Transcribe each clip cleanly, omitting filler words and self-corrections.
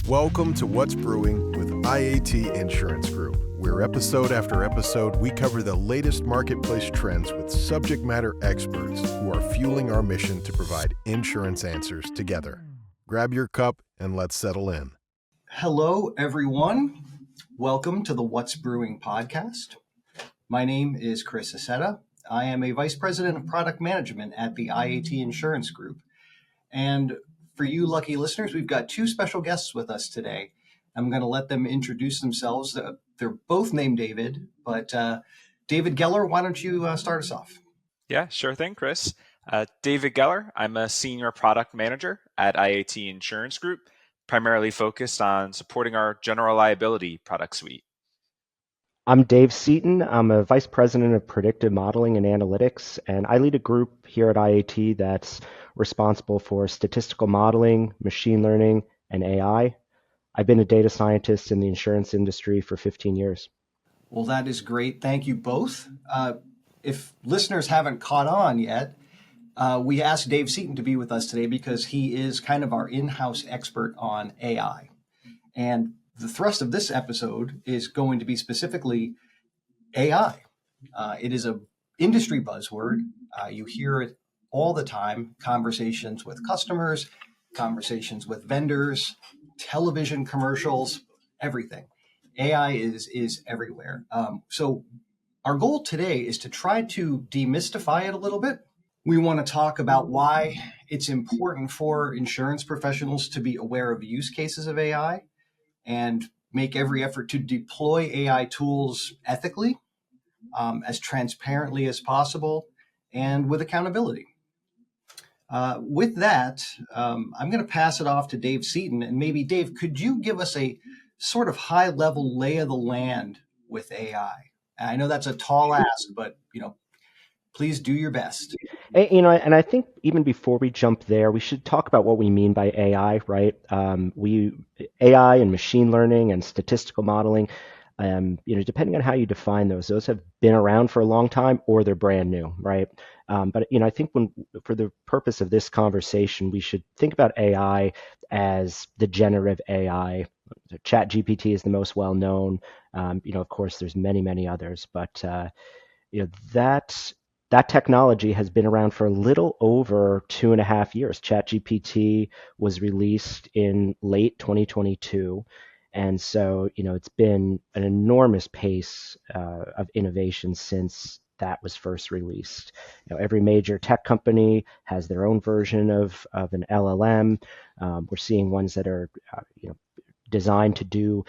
Welcome to What's Brewing with IAT Insurance Group, where episode after episode we cover the latest marketplace trends with subject matter experts who are fueling our mission to provide insurance answers together. Grab your cup and let's settle in. Hello, everyone. Welcome to the What's Brewing Podcast. My name is Chris Aceta. I am a Vice President of Product Management at the IAT Insurance Group. And for you lucky listeners, we've got two special guests with us today. I'm going to let them introduce themselves. They're both named David, but David Geller, why don't you start us off? Yeah, sure thing, Chris. David Geller. I'm a Senior Product Manager at IAT Insurance Group, primarily focused on supporting our general liability product suite. I'm Dave Seaton. I'm a Vice President of Predictive Modeling and Analytics, and I lead a group here at IAT that's responsible for statistical modeling, machine learning, and AI. I've been a data scientist in the insurance industry for 15 years. Well, that is great. Thank you both. If listeners haven't caught on yet, we asked Dave Seaton to be with us today because he is kind of our in-house expert on AI. And the thrust of this episode is going to be specifically AI. It is an industry buzzword. You hear it all the time, conversations with customers, conversations with vendors, television commercials, everything. AI is everywhere. So our goal today is to try to demystify it a little bit. We want to talk about why it's important for insurance professionals to be aware of use cases of AI and make every effort to deploy AI tools ethically, as transparently as possible, and with accountability. With that, I'm going to pass it off to Dave Seaton. And maybe, Dave, could you give us a sort of high-level lay of the land with AI? I know that's a tall ask, but, please do your best. And I think even before we jump there, we should talk about what we mean by AI, right? AI and machine learning and statistical modeling, depending on how you define those have been around for a long time or they're brand new, right? But I think for the purpose of this conversation, we should think about AI as the generative AI. ChatGPT is the most well known. Of course, there's many, many others, but that technology has been around for a little over 2.5 years. ChatGPT was released in late 2022. And so, it's been an enormous pace of innovation since that was first released. Every major tech company has their own version of an LLM. We're seeing ones that are, designed to do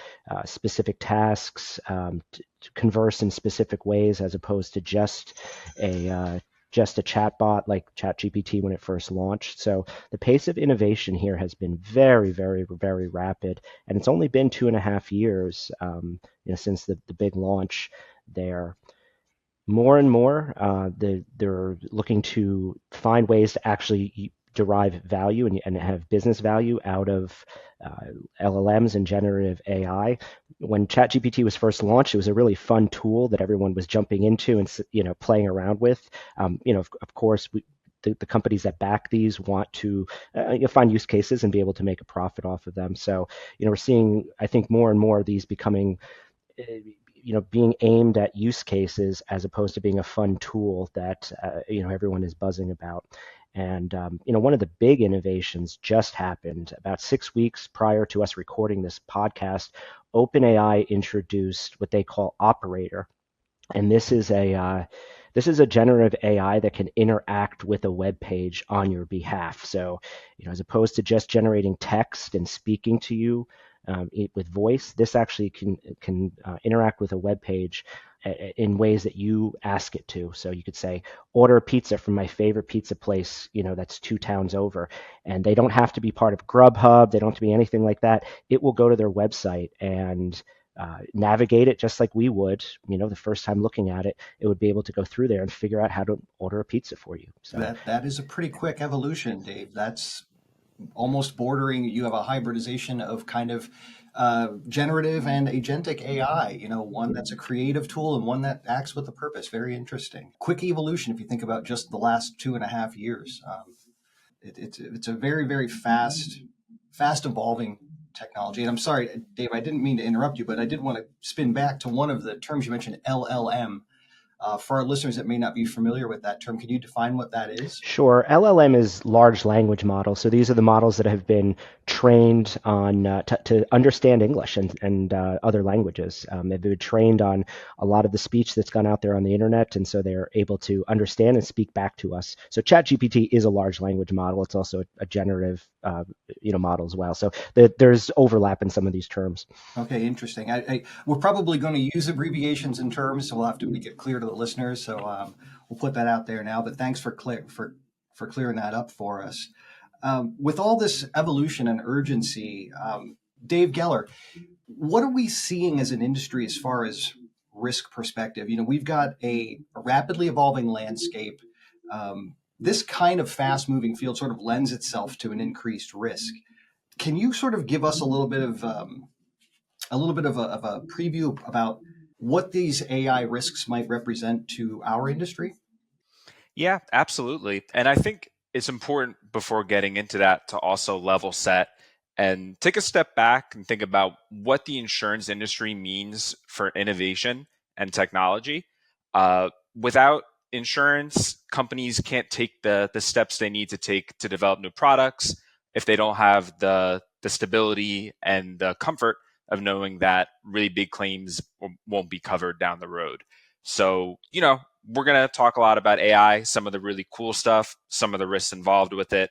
specific tasks, to converse in specific ways, as opposed to just a chatbot like ChatGPT when it first launched. So the pace of innovation here has been very, very, very rapid, and it's only been 2.5 years since the big launch there. More and more, they're looking to find ways to actually derive value and have business value out of LLMs and generative AI. When ChatGPT was first launched, it was a really fun tool that everyone was jumping into and playing around with. Of course, the companies that back these want to find use cases and be able to make a profit off of them. So we're seeing, I think, more and more of these becoming being aimed at use cases as opposed to being a fun tool that everyone is buzzing about. And one of the big innovations just happened about 6 weeks prior to us recording this podcast. OpenAI introduced what they call Operator, and this is a generative AI that can interact with a web page on your behalf. So, as opposed to just generating text and speaking to you with voice, this actually can interact with a web page in ways that you ask it to. So you could say, order a pizza from my favorite pizza place, that's 2 towns over. And they don't have to be part of Grubhub. They don't have to be anything like that. It will go to their website and navigate it just like we would. The first time looking at it, it would be able to go through there and figure out how to order a pizza for you. So that is a pretty quick evolution, Dave. That's almost bordering, you have a hybridization of kind of generative and agentic AI, one that's a creative tool and one that acts with a purpose. Very interesting. Quick evolution if you think about just the last 2.5 years. It's a very, very fast fast evolving technology. And I'm sorry, Dave, I didn't mean to interrupt you, but I did want to spin back to one of the terms you mentioned, LLM. For our listeners that may not be familiar with that term, can you define what that is? Sure. LLM is large language models. So these are the models that have been trained on to understand English and other languages. They've been trained on a lot of the speech that's gone out there on the internet, and so they're able to understand and speak back to us. So ChatGPT is a large language model. It's also a generative model as well. So there's overlap in some of these terms. Okay, interesting. We're probably going to use abbreviations and terms, so we'll have to make it clear to the listeners. So we'll put that out there now. But thanks for clearing that up for us. With all this evolution and urgency, Dave Geller, what are we seeing as an industry as far as risk perspective? We've got a rapidly evolving landscape. This kind of fast-moving field sort of lends itself to an increased risk. Can you sort of give us a little bit of a preview about what these AI risks might represent to our industry? Yeah, absolutely. And I think it's important before getting into that to also level set and take a step back and think about what the insurance industry means for innovation and technology. Without insurance, companies can't take the steps they need to take to develop new products if they don't have the stability and the comfort of knowing that really big claims won't be covered down the road. So, we're going to talk a lot about AI, some of the really cool stuff, some of the risks involved with it.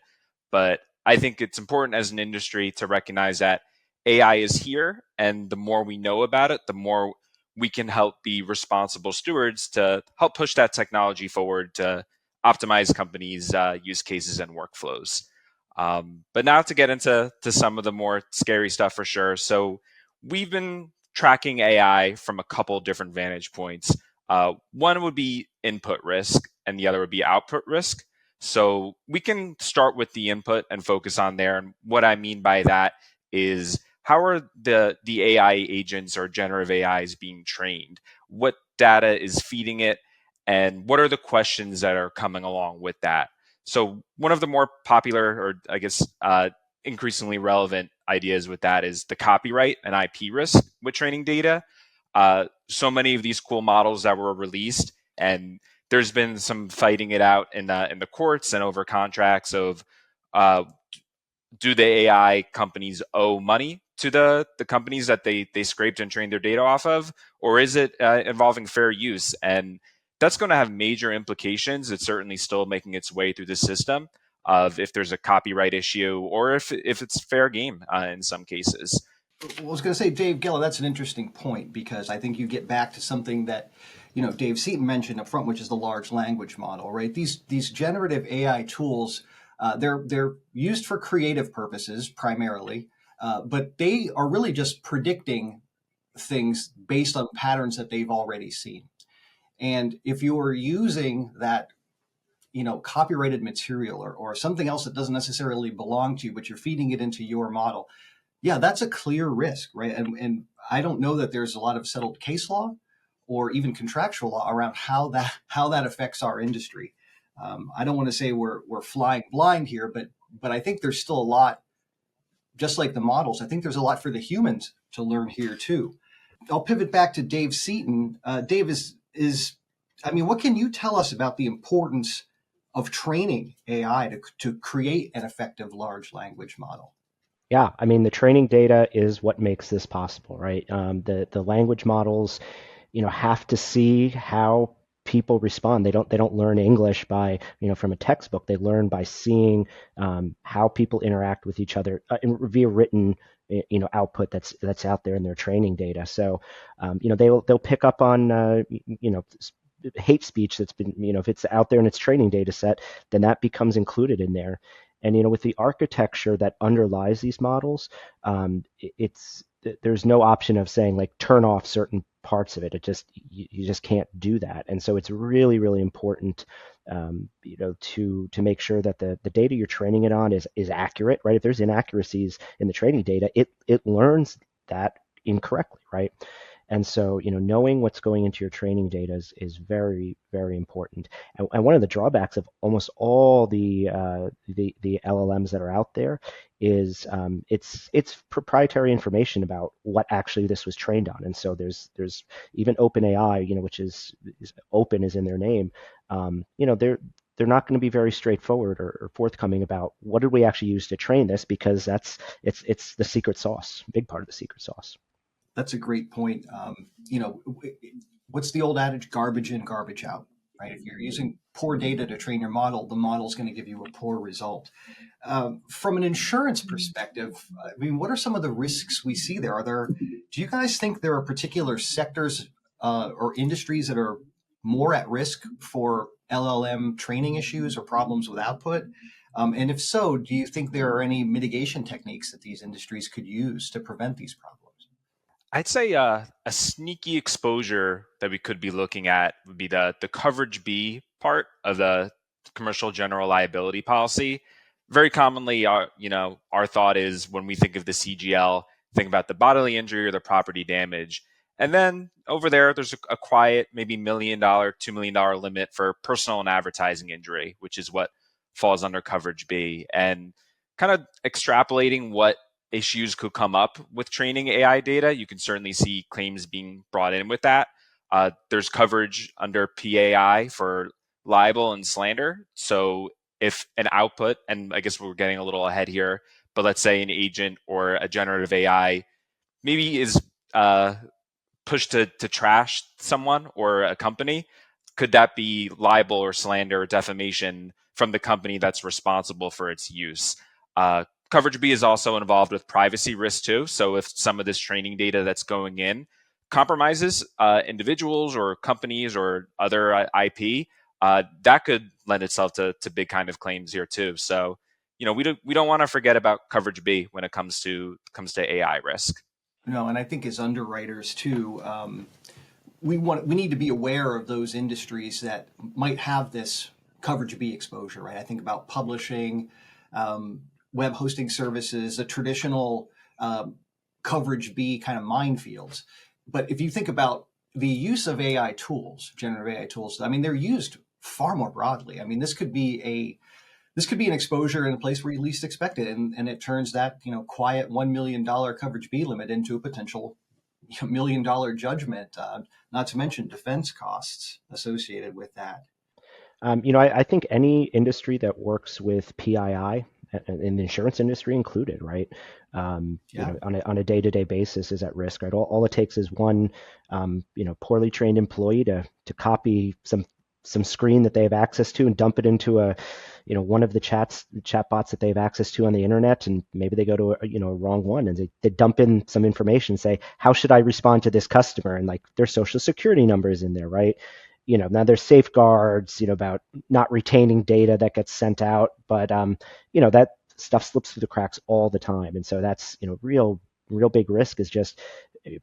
But I think it's important as an industry to recognize that AI is here, and the more we know about it, the more we can help be responsible stewards to help push that technology forward to optimize companies' use cases and workflows. But now to get into some of the more scary stuff for sure. So we've been tracking AI from a couple different vantage points. One would be input risk, and the other would be output risk. So we can start with the input and focus on there. And what I mean by that is, how are the AI agents or generative AIs being trained? What data is feeding it? And what are the questions that are coming along with that? So one of the more popular, or I guess increasingly relevant ideas with that is the copyright and IP risk with training data. So many of these cool models that were released, and there's been some fighting it out in the courts and over contracts of do the AI companies owe money to the companies that they scraped and trained their data off of, or is it involving fair use? And that's going to have major implications. It's certainly still making its way through the system of if there's a copyright issue or if it's fair game in some cases. Well, I was going to say, Dave Geller, that's an interesting point, because I think you get back to something that, Dave Seaton mentioned up front, which is the large language model, right? These generative AI tools, they're used for creative purposes primarily, but they are really just predicting things based on patterns that they've already seen. And if you are using that, copyrighted material or something else that doesn't necessarily belong to you, but you're feeding it into your model, yeah, that's a clear risk, right? And I don't know that there's a lot of settled case law or even contractual law around how that affects our industry. I don't want to say we're flying blind here, but I think there's still a lot, just like the models. I think there's a lot for the humans to learn here too. I'll pivot back to Dave Seaton. Dave what can you tell us about the importance of training AI to create an effective large language model? Yeah, the training data is what makes this possible, right? The language models, have to see how people respond. They don't learn English by, from a textbook. They learn by seeing how people interact with each other via written, output that's out there in their training data. So, they'll pick up on, hate speech that's been, if it's out there in its training data set, then that becomes included in there. And with the architecture that underlies these models, there's no option of saying like turn off certain parts of it. You just can't do that. And so it's really, really important, to make sure that the data you're training it on is accurate, right? If there's inaccuracies in the training data, it learns that incorrectly, right? And so, knowing what's going into your training data is very, very important. And one of the drawbacks of almost all the LLMs that are out there is it's proprietary information about what actually this was trained on. And so there's even OpenAI, which is open is in their name. They're not going to be very straightforward or forthcoming about what did we actually use to train this, because it's the secret sauce, big part of the secret sauce. That's a great point. What's the old adage? Garbage in, garbage out, right? If you're using poor data to train your model, the model's going to give you a poor result. From an insurance perspective, what are some of the risks we see there? Do you guys think there are particular sectors or industries that are more at risk for LLM training issues or problems with output? And if so, do you think there are any mitigation techniques that these industries could use to prevent these problems? I'd say a sneaky exposure that we could be looking at would be the coverage B part of the commercial general liability policy. Very commonly, our thought is when we think of the CGL, think about the bodily injury or the property damage. And then over there's a quiet, maybe $1 million, $2 million limit for personal and advertising injury, which is what falls under coverage B. And kind of extrapolating what issues could come up with training AI data, you can certainly see claims being brought in with that. There's coverage under PAI for libel and slander. So if an output, and I guess we're getting a little ahead here, but let's say an agent or a generative AI maybe is pushed to trash someone or a company, could that be libel or slander or defamation from the company that's responsible for its use? Coverage B is also involved with privacy risk too. So if some of this training data that's going in compromises individuals or companies or other IP, that could lend itself to big kind of claims here too. So, we don't want to forget about coverage B when it comes to AI risk. No, and I think as underwriters too, we need to be aware of those industries that might have this coverage B exposure, right? I think about publishing, web hosting services, the traditional coverage B kind of minefields. But if you think about the use of AI tools, generative AI tools, they're used far more broadly. This could be an exposure in a place where you least expect it, and it turns that quiet $1 million coverage B limit into a potential $1 million judgment. Not to mention defense costs associated with that. I think any industry that works with PII, in the insurance industry included, right? On a day-to-day basis is at risk, right? All it takes is one, poorly trained employee to copy some screen that they have access to and dump it into one of the chatbots that they have access to on the internet, and maybe they go to a wrong one and they dump in some information, say, how should I respond to this customer? And like their social security number is in there, right? Now there's safeguards, about not retaining data that gets sent out, but that stuff slips through the cracks all the time. And so that's, real big risk is just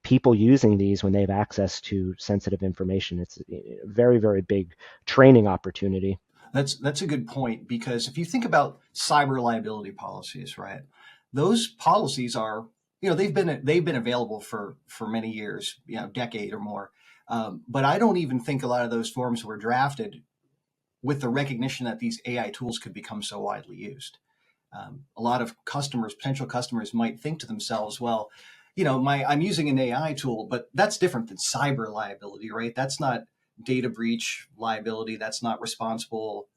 people using these when they have access to sensitive information. It's a very, very big training opportunity. That's a good point, because if you think about cyber liability policies, right? Those policies are, they've been available for many years, decade or more. But I don't even think a lot of those forms were drafted with the recognition that these AI tools could become so widely used. A lot of potential customers might think to themselves, well, I'm using an AI tool, but that's different than cyber liability, right? That's not data breach liability. That's not responsible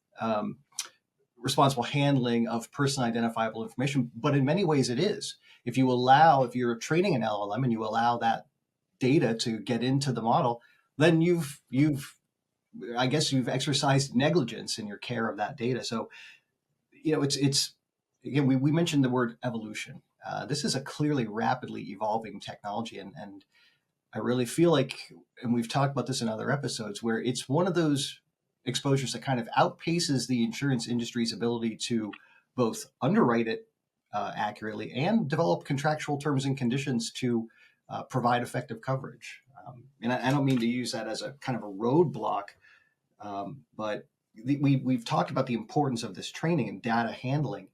handling of personally identifiable information. But in many ways it is. If you're training an LLM and you allow that data to get into the model, then you've exercised negligence in your care of that data. So, it's again, we mentioned the word evolution. This is a clearly rapidly evolving technology, and I really feel like, and we've talked about this in other episodes, where it's one of those exposures that kind of outpaces the insurance industry's ability to both underwrite it accurately and develop contractual terms and conditions to provide effective coverage. And I don't mean to use that as a kind of a roadblock, but we've talked about the importance of this training and data handling.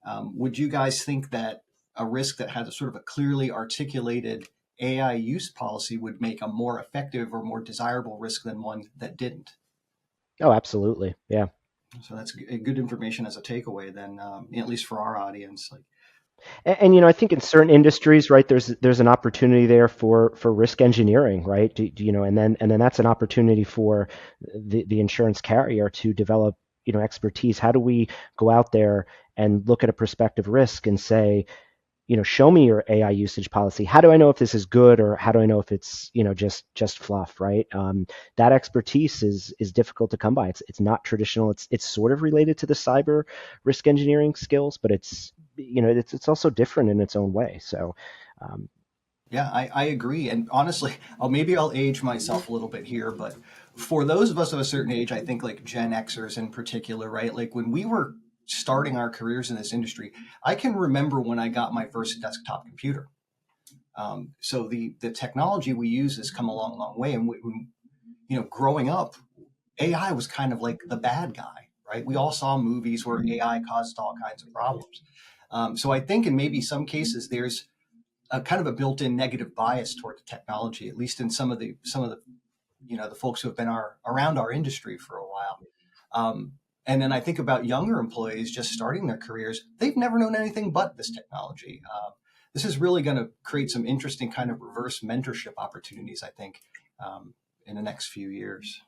Would you guys think that a risk that has a sort of a clearly articulated AI use policy would make a more effective or more desirable risk than one that didn't. Oh, absolutely. Yeah. So that's good information as a takeaway then, at least for our audience. Like, And I think in certain industries, right, there's an opportunity there for risk engineering, right? And then that's an opportunity for the insurance carrier to develop expertise. How do we go out there and look at a prospective risk and say, show me your AI usage policy. How do I know if this is good, or how do I know if it's, just fluff, right? That expertise is difficult to come by. It's not traditional. It's sort of related to the cyber risk engineering skills, but it's also different in its own way. So, yeah, I agree. And honestly, maybe I'll age myself a little bit here, but for those of us of a certain age, I think like Gen Xers in particular, right? Like when we were starting our careers in this industry, I can remember when I got my first desktop computer. So the technology we use has come a long, long way. And growing up, AI was kind of like the bad guy, right? We all saw movies where AI caused all kinds of problems. So I think in maybe some cases there's a kind of a built-in negative bias toward the technology, at least in some of the the folks who have been around our industry for a while. And then I think about younger employees just starting their careers; they've never known anything but this technology. This is really going to create some interesting kind of reverse mentorship opportunities, I think, in the next few years.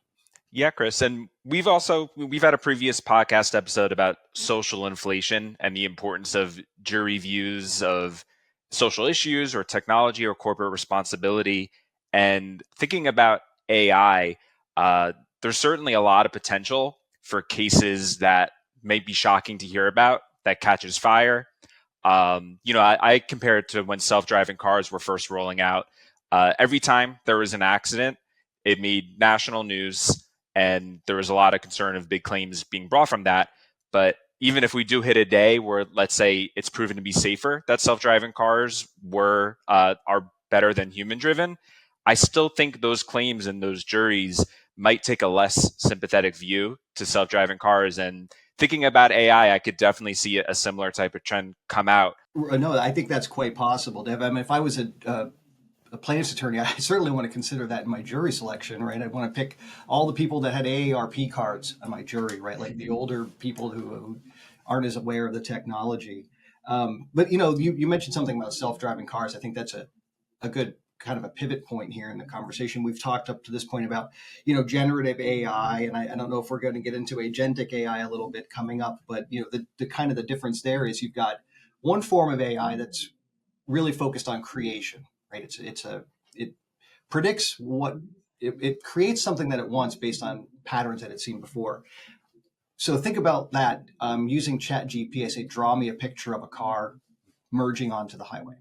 Yeah, Chris. And we've had a previous podcast episode about social inflation and the importance of jury views of social issues or technology or corporate responsibility. And thinking about AI, there's certainly a lot of potential for cases that may be shocking to hear about that catches fire. I compare it to when self-driving cars were first rolling out. Every time there was an accident, it made national news, and there was a lot of concern of big claims being brought from that. But even if we do hit a day where, let's say, it's proven to be safer, that self-driving cars are better than human-driven, I still think those claims and those juries might take a less sympathetic view to self-driving cars. And thinking about AI, I could definitely see a similar type of trend come out. No, I think that's quite possible, Dev. I mean, if I was a plaintiff's attorney, I certainly want to consider that in my jury selection, right? I want to pick all the people that had AARP cards on my jury, right? Like the older people who aren't as aware of the technology. But you mentioned something about self-driving cars. I think that's a good kind of a pivot point here in the conversation. We've talked up to this point about, generative AI, and I don't know if we're going to get into agentic AI a little bit coming up, but the kind of the difference there is you've got one form of AI that's really focused on creation, right? It predicts it creates something that it wants based on patterns that it's seen before. So think about that. Using ChatGPT, I say, draw me a picture of a car merging onto the highway.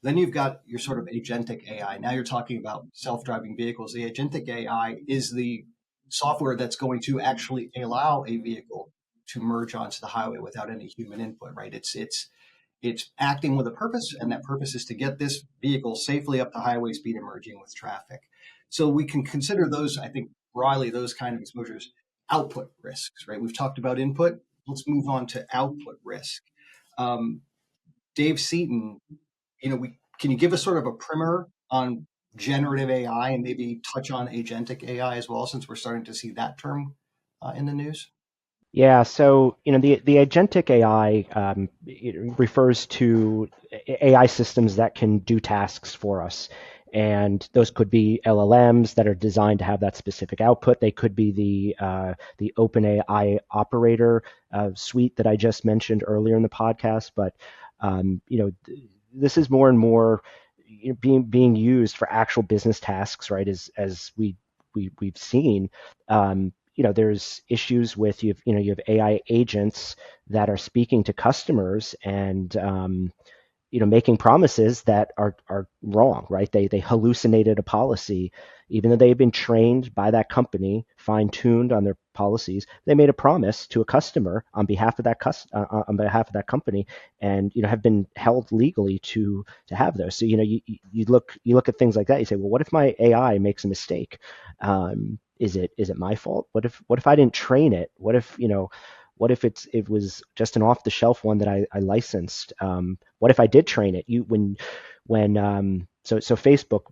Then you've got your sort of agentic AI. Now you're talking about self-driving vehicles. The agentic AI is the software that's going to actually allow a vehicle to merge onto the highway without any human input, right? It's acting with a purpose, and that purpose is to get this vehicle safely up the highway speed and merging with traffic. So we can consider those, I think, broadly, those kind of exposures, output risks, right? We've talked about input. Let's move on to output risk. Dave Seaton, can you give us sort of a primer on generative AI and maybe touch on agentic AI as well, since we're starting to see that term in the news? Yeah, so the agentic AI it refers to AI systems that can do tasks for us, and those could be LLMs that are designed to have that specific output. They could be the OpenAI operator suite that I just mentioned earlier in the podcast. But this is more and more being used for actual business tasks, right? As we've seen. There's issues with you have AI agents that are speaking to customers and making promises that are wrong, right? They hallucinated a policy, even though they've been trained by that company, fine-tuned on their policies. They made a promise to a customer on behalf of that company, and have been held legally to have those. So you look at things like that. You say, well, what if my AI makes a mistake? Is it my fault? What if I didn't train it? What if it was just an off the shelf one that I licensed? What if I did train it? When So Facebook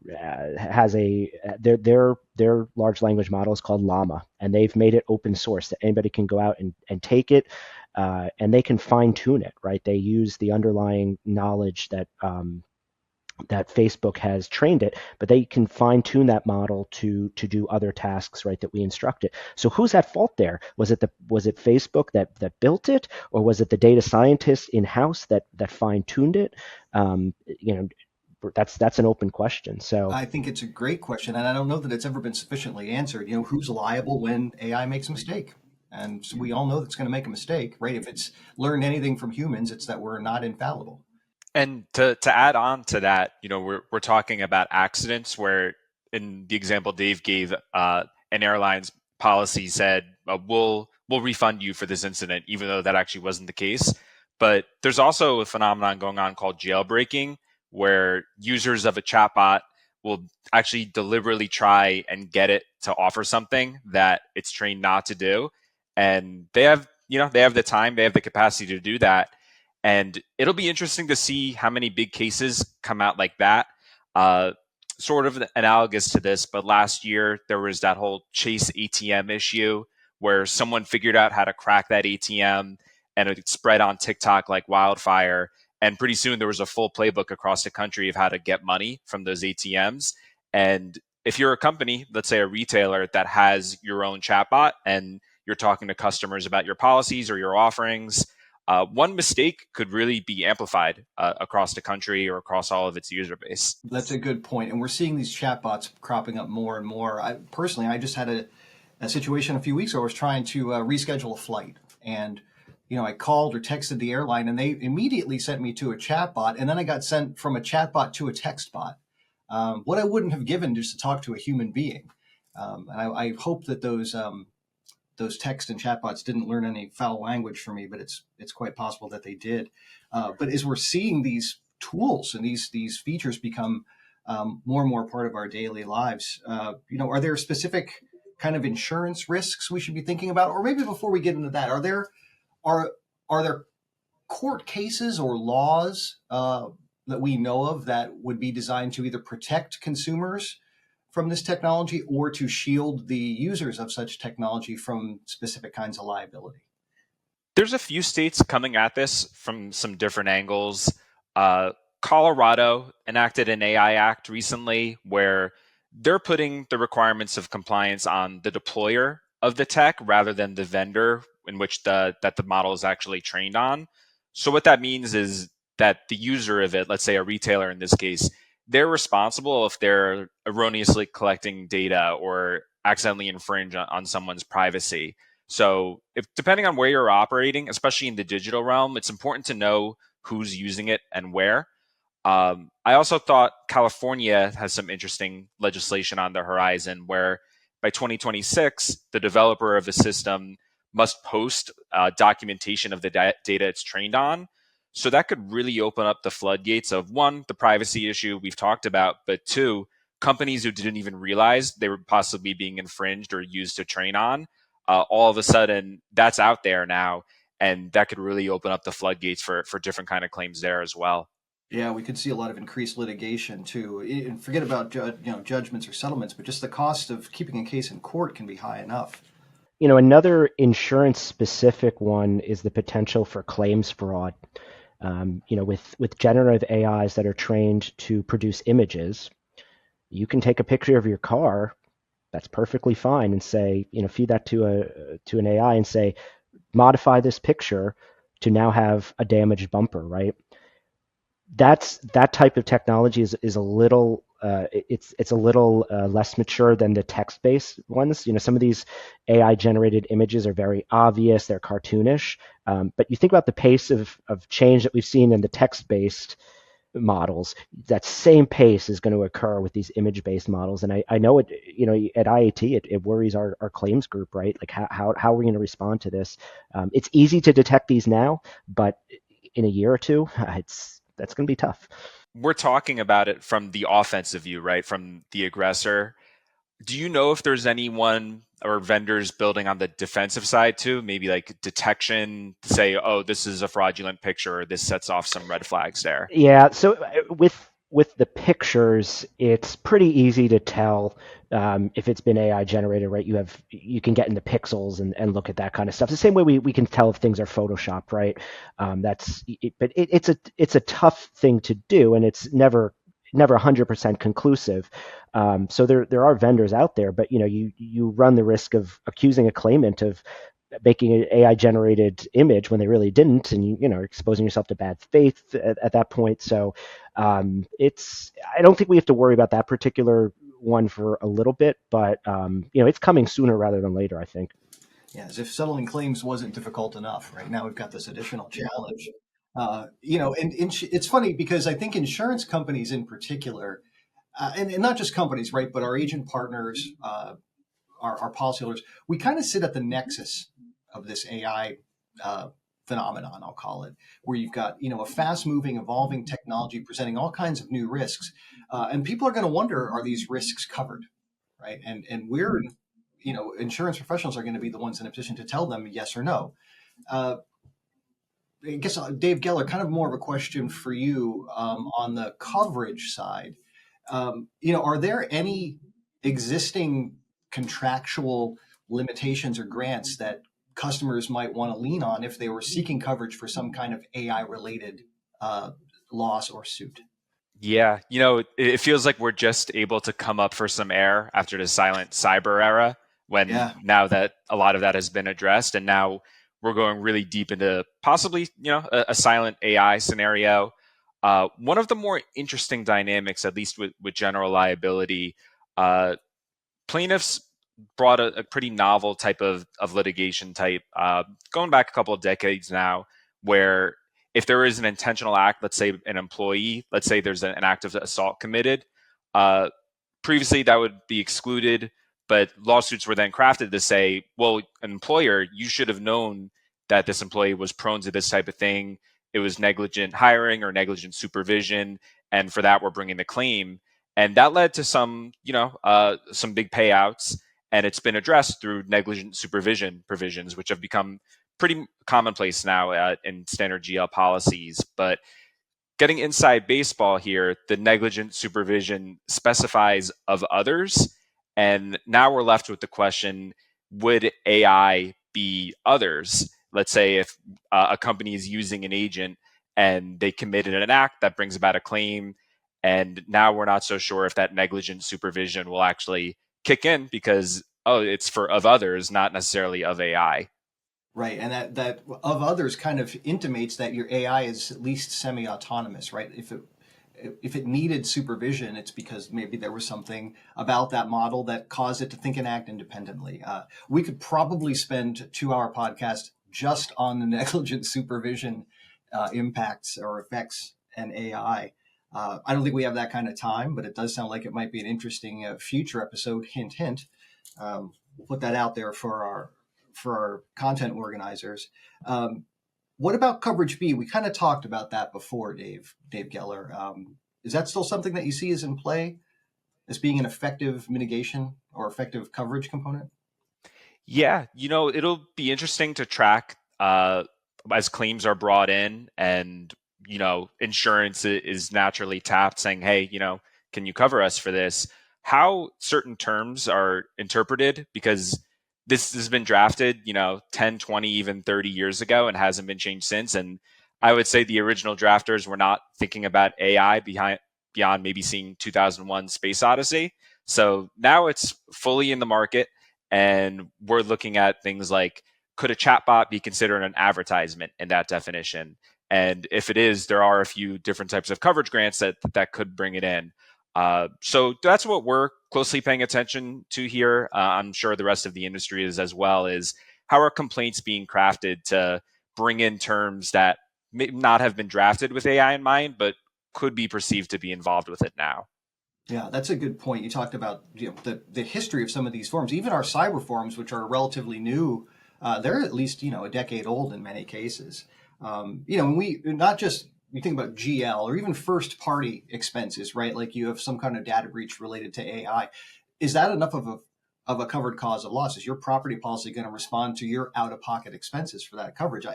has their large language model is called Llama, and they've made it open source that anybody can go out and take it, and they can fine tune it, right? They use the underlying knowledge that Facebook has trained it, but they can fine tune that model to do other tasks, right, that we instruct it. So who's at fault there? Was it Facebook that built it, or was it the data scientists in house that fine tuned it? That's an open question. So I think it's a great question, and I don't know that it's ever been sufficiently answered. Who's liable when AI makes a mistake? And so we all know that's going to make a mistake, right? If it's learned anything from humans, it's that we're not infallible. And to add on to that, we're talking about accidents where, in the example Dave gave, an airline's policy said, we'll refund you for this incident, even though that actually wasn't the case. But there's also a phenomenon going on called jailbreaking, where users of a chatbot will actually deliberately try and get it to offer something that it's trained not to do. And they have the time, they have the capacity to do that. And it'll be interesting to see how many big cases come out like that. Sort of analogous to this, but last year there was that whole Chase ATM issue where someone figured out how to crack that ATM, and it spread on TikTok like wildfire. And pretty soon there was a full playbook across the country of how to get money from those ATMs. And if you're a company, let's say a retailer that has your own chatbot, and you're talking to customers about your policies or your offerings, one mistake could really be amplified across the country or across all of its user base. That's a good point. And we're seeing these chatbots cropping up more and more. I just had a situation a few weeks ago. I was trying to reschedule a flight, and I called or texted the airline, and they immediately sent me to a chatbot, and then I got sent from a chatbot to a text bot. What I wouldn't have given just to talk to a human being. And I hope that those text and chatbots didn't learn any foul language for me, but it's quite possible that they did. But as we're seeing these tools and these features become more and more part of our daily lives, are there specific kind of insurance risks we should be thinking about? Or maybe before we get into that, are there court cases or laws that we know of that would be designed to either protect consumers from this technology or to shield the users of such technology from specific kinds of liability? There's a few states coming at this from some different angles. Colorado enacted an AI Act recently where they're putting the requirements of compliance on the deployer of the tech rather than the vendor in which the model is actually trained on. So what that means is that the user of it, let's say a retailer in this case, they're responsible if they're erroneously collecting data or accidentally infringe on someone's privacy. So depending on where you're operating, especially in the digital realm, it's important to know who's using it and where. I also thought California has some interesting legislation on the horizon where by 2026, the developer of a system must post documentation of the data it's trained on. So that could really open up the floodgates of, one, the privacy issue we've talked about, but two, companies who didn't even realize they were possibly being infringed or used to train on. All of a sudden, that's out there now, and that could really open up the floodgates for different kind of claims there as well. Yeah, we could see a lot of increased litigation too. And forget about judgments or settlements, but just the cost of keeping a case in court can be high enough. Another insurance-specific one is the potential for claims fraud. With generative AIs that are trained to produce images, you can take a picture of your car, that's perfectly fine, and say, feed that to an AI and say, modify this picture to now have a damaged bumper, right? That type of technology is a little it's a little less mature than the text-based ones. Some of these AI-generated images are very obvious, they're cartoonish, but you think about the pace of change that we've seen in the text-based models. That same pace is going to occur with these image-based models, and I know it. At IAT, it worries our claims group, right? Like how are we going to respond to this? It's easy to detect these now, but in a year or two, that's going to be tough. We're talking about it from the offensive view, right? From the aggressor. Do you know if there's anyone or vendors building on the defensive side too? Maybe like detection, say, oh, this is a fraudulent picture, or this sets off some red flags there. Yeah. So with with the pictures, it's pretty easy to tell if it's been AI generated, right? You can get into pixels and look at that kind of stuff. The same way we can tell if things are photoshopped, right? It's a tough thing to do, and it's never 100% conclusive. So there are vendors out there, but you run the risk of accusing a claimant of making an AI generated image when they really didn't, and exposing yourself to bad faith at that point. So I don't think we have to worry about that particular one for a little bit, but it's coming sooner rather than later, I think. Yeah, as if settling claims wasn't difficult enough. Right now, we've got this additional challenge. It's funny because I think insurance companies in particular, and not just companies, right, but our agent partners, our policyholders, we kind of sit at the nexus of this AI phenomenon, I'll call it, where you've got a fast-moving, evolving technology presenting all kinds of new risks, and people are going to wonder, are these risks covered, right? And we're insurance professionals are going to be the ones in a position to tell them yes or no. I guess Dave Geller, kind of more of a question for you on the coverage side. Are there any existing contractual limitations or grants that customers might want to lean on if they were seeking coverage for some kind of AI related loss or suit? Yeah, it feels like we're just able to come up for some air after the silent cyber era, when now that a lot of that has been addressed, and now we're going really deep into possibly, a silent AI scenario. One of the more interesting dynamics, at least with general liability, plaintiffs brought a pretty novel type of litigation type, going back a couple of decades now, where if there is an intentional act, let's say an employee, let's say there's an act of assault committed, previously that would be excluded, but lawsuits were then crafted to say, well, an employer, you should have known that this employee was prone to this type of thing. It was negligent hiring or negligent supervision, and for that, we're bringing the claim. And that led to some big payouts, and it's been addressed through negligent supervision provisions, which have become pretty commonplace now in standard GL policies. But getting inside baseball here, the negligent supervision specifies of others, and now we're left with the question, would AI be others? Let's say if a company is using an agent and they committed an act that brings about a claim, and now we're not so sure if that negligent supervision will actually kick in because, it's for of others, not necessarily of AI. Right, and that of others kind of intimates that your AI is at least semi-autonomous, right? If it needed supervision, it's because maybe there was something about that model that caused it to think and act independently. We could probably spend a 2-hour podcast just on the negligent supervision impacts or effects and AI. I don't think we have that kind of time, but it does sound like it might be an interesting future episode. Hint, hint. We'll put that out there for our content organizers. What about coverage B? We kind of talked about that before, Dave Geller. Is that still something that you see is in play as being an effective mitigation or effective coverage component? Yeah, it'll be interesting to track as claims are brought in, and insurance is naturally tapped saying, hey, can you cover us for this? How certain terms are interpreted, because this has been drafted, 10, 20, even 30 years ago and hasn't been changed since. And I would say the original drafters were not thinking about AI beyond maybe seeing 2001 Space Odyssey. So now it's fully in the market, and we're looking at things like, could a chatbot be considered an advertisement in that definition? And if it is, there are a few different types of coverage grants that could bring it in. So that's what we're closely paying attention to here. I'm sure the rest of the industry is as well, is how are complaints being crafted to bring in terms that may not have been drafted with AI in mind, but could be perceived to be involved with it now. Yeah, that's a good point. You talked about the history of some of these forms, even our cyber forms, which are relatively new. They're at least a decade old in many cases. And we not just you think about GL or even first party expenses, right? Like you have some kind of data breach related to AI. Is that enough of a covered cause of loss? Is your property policy going to respond to your out of pocket expenses for that coverage?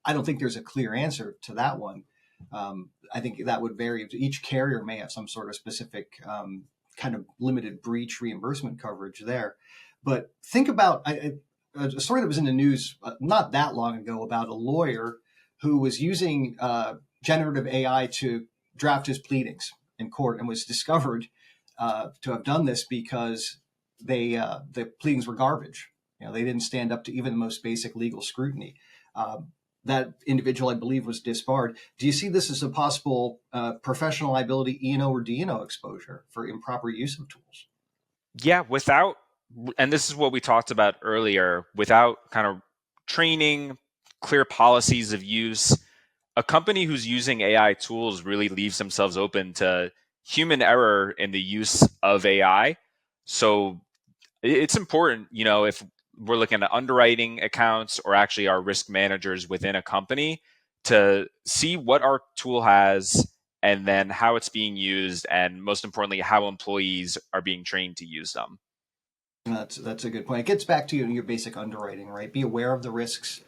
I don't think there's a clear answer to that one. I think that would vary. Each carrier may have some sort of specific kind of limited breach reimbursement coverage there. But think about a story that was in the news not that long ago about a lawyer who was using generative AI to draft his pleadings in court and was discovered to have done this because the pleadings were garbage. They didn't stand up to even the most basic legal scrutiny. That individual, I believe, was disbarred. Do you see this as a possible professional liability E&O or D&O exposure for improper use of tools? Yeah, and this is what we talked about earlier, without kind of training, clear policies of use, a company who's using AI tools really leaves themselves open to human error in the use of AI. So it's important, if we're looking at underwriting accounts or actually our risk managers within a company, to see what our tool has and then how it's being used, and most importantly, how employees are being trained to use them. That's a good point. It gets back to your basic underwriting, right? Be aware of the risks,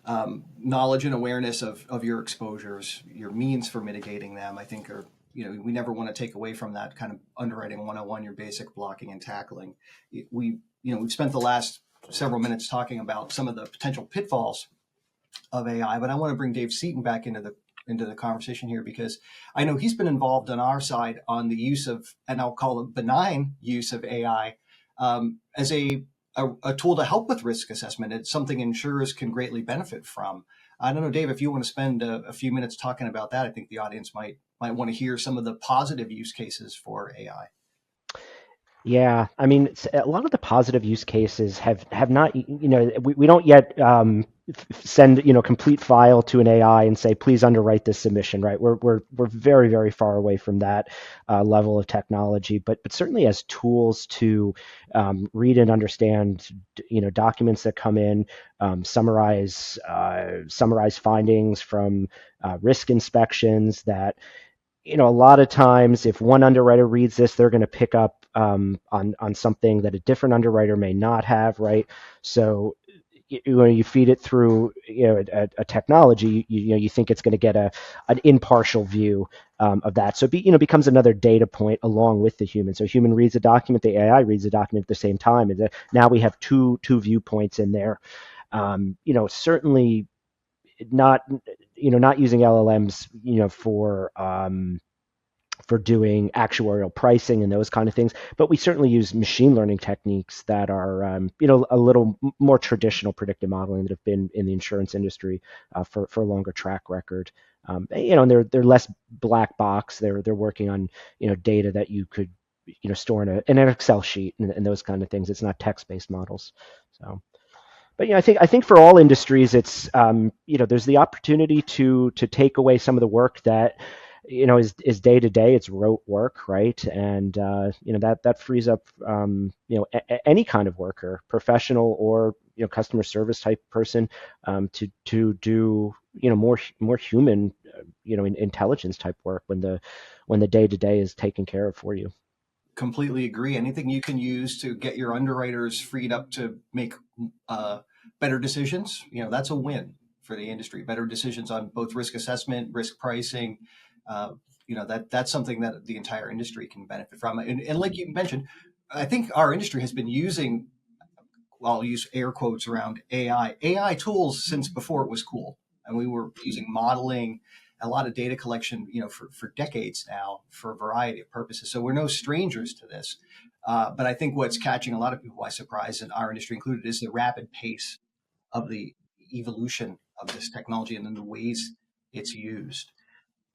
knowledge and awareness of your exposures, your means for mitigating them, I think are, we never want to take away from that kind of underwriting 101, your basic blocking and tackling. We've spent the last several minutes talking about some of the potential pitfalls of AI, but I want to bring Dave Seaton back into the conversation here, because I know he's been involved on our side on the use of, and I'll call it benign use of AI as a tool to help with risk assessment. It's something insurers can greatly benefit from. I don't know, Dave, if you want to spend a few minutes talking about that. I think the audience might want to hear some of the positive use cases for AI. Yeah, I mean, a lot of the positive use cases have not, we don't yet send, complete file to an AI and say, please underwrite this submission, right? We're very, very far away from that level of technology, but certainly as tools to read and understand, documents that come in, summarize findings from risk inspections that, a lot of times if one underwriter reads this, they're going to pick up on something that a different underwriter may not have, right? So when you feed it through a technology, you think it's going to get an impartial view of that. So it becomes another data point along with the human. So human reads a document, the AI reads a document at the same time, and now we have two viewpoints in there. Certainly not using LLMs, for doing actuarial pricing and those kind of things, but we certainly use machine learning techniques that are, a little more traditional predictive modeling that have been in the insurance industry for a longer track record. And they're less black box. They're working on, data that you could, store in an Excel sheet and those kind of things. It's not text-based models. So. But I think for all industries, it's there's the opportunity to take away some of the work that is day to day. It's rote work, right? And that frees up any kind of worker, professional or customer service type person, to do more human intelligence type work when the day to day is taken care of for you. Completely agree. Anything you can use to get your underwriters freed up to make better decisions, that's a win for the industry. Better decisions on both risk assessment, risk pricing, that's something that the entire industry can benefit from. And like you mentioned, I think our industry has been using, well, I'll use air quotes around AI tools since before it was cool. And we were using modeling, a lot of data collection, for decades now for a variety of purposes. So we're no strangers to this. But I think what's catching a lot of people by surprise, and our industry included, is the rapid pace of the evolution of this technology and then the ways it's used.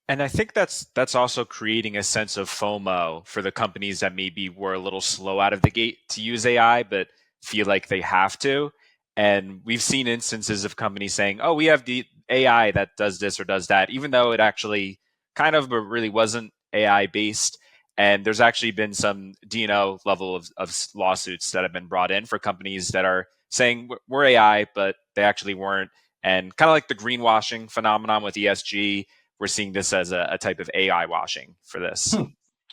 And I think that's also creating a sense of FOMO for the companies that maybe were a little slow out of the gate to use AI, but feel like they have to. And we've seen instances of companies saying, oh, we have the AI that does this or does that, even though it actually kind of but really wasn't AI based. And there's actually been some D&O level of lawsuits that have been brought in for companies that are saying we're AI, but they actually weren't. And kind of like the greenwashing phenomenon with ESG, we're seeing this as a type of AI washing for this.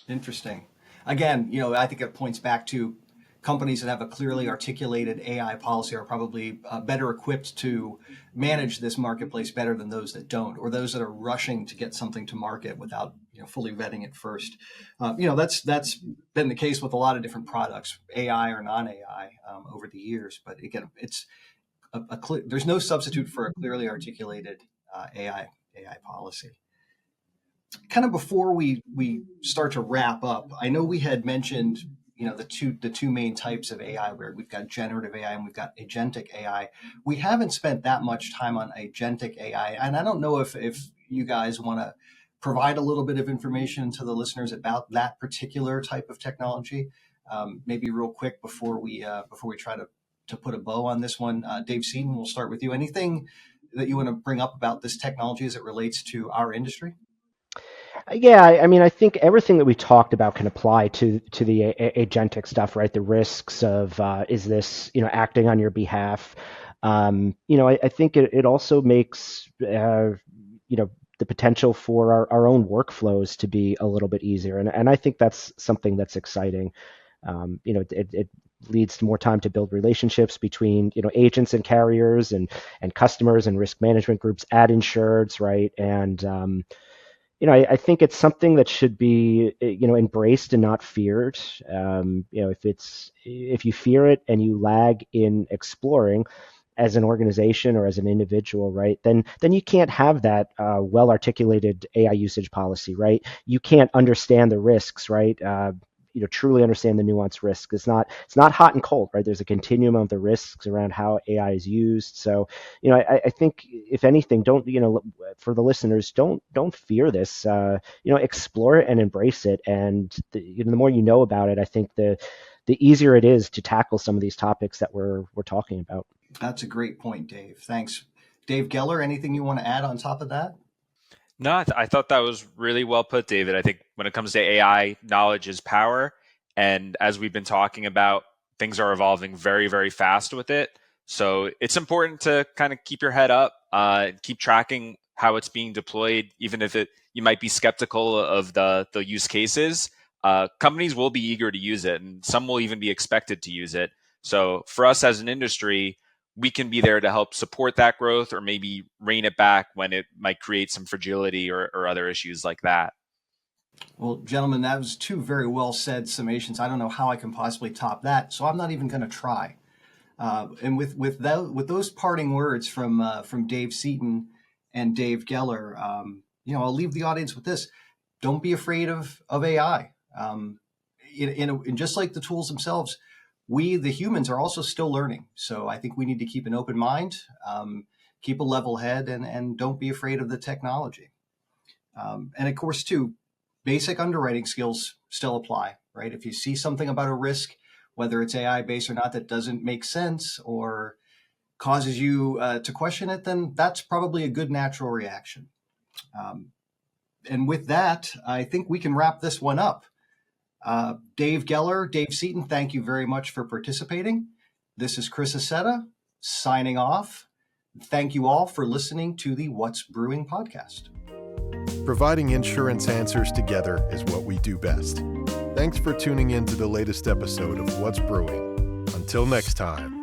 Interesting. Again, I think it points back to companies that have a clearly articulated AI policy are probably better equipped to manage this marketplace better than those that don't, or those that are rushing to get something to market without fully vetting it first. That's been the case with a lot of different products, AI or non-AI, over the years. But again, it's there's no substitute for a clearly articulated AI policy. Kind of before we start to wrap up, I know we had mentioned the two main types of AI, where we've got generative AI and we've got agentic AI. We haven't spent that much time on agentic AI, and I don't know if you guys want to provide a little bit of information to the listeners about that particular type of technology, maybe real quick before we try to put a bow on this one. Dave Seaton, we'll start with you. Anything that you want to bring up about this technology as it relates to our industry? Yeah, I mean, I think everything that we talked about can apply to the agentic stuff, right? The risks of is this acting on your behalf? I think it also makes the potential for our own workflows to be a little bit easier, and I think that's something that's exciting. It leads to more time to build relationships between agents and carriers and customers and risk management groups at insureds, right? And I think it's something that should be, embraced and not feared. If you fear it and you lag in exploring as an organization or as an individual, right, then you can't have that well-articulated AI usage policy, right? You can't understand the risks, right? Truly understand the nuanced risk. It's not hot and cold, right? There's a continuum of the risks around how AI is used. So, I think if anything, don't, for the listeners, don't fear this. Explore it and embrace it. And the more you know about it, I think the easier it is to tackle some of these topics that we're talking about. That's a great point, Dave. Thanks. Dave Geller, anything you want to add on top of that? No, I thought that was really well put, David. I think when it comes to AI, knowledge is power. And as we've been talking about, things are evolving very, very fast with it. So it's important to kind of keep your head up, keep tracking how it's being deployed, even if you might be skeptical of the use cases. Companies will be eager to use it, and some will even be expected to use it. So for us as an industry, we can be there to help support that growth or maybe rein it back when it might create some fragility or other issues like that. Well, gentlemen, that was two very well said summations. I don't know how I can possibly top that, so I'm not even going to try. And with those parting words from Dave Seaton and Dave Geller, I'll leave the audience with this: don't be afraid of AI. And just like the tools themselves, we, the humans, are also still learning. So I think we need to keep an open mind, keep a level head, and don't be afraid of the technology. And of course, too, basic underwriting skills still apply, right? If you see something about a risk, whether it's AI-based or not, that doesn't make sense or causes you to question it, then that's probably a good natural reaction. And with that, I think we can wrap this one up. Dave Geller, Dave Seaton, thank you very much for participating. This is Chris Aceta signing off. Thank you all for listening to the What's Brewing podcast. Providing insurance answers together is what we do best. Thanks for tuning in to the latest episode of What's Brewing. Until next time.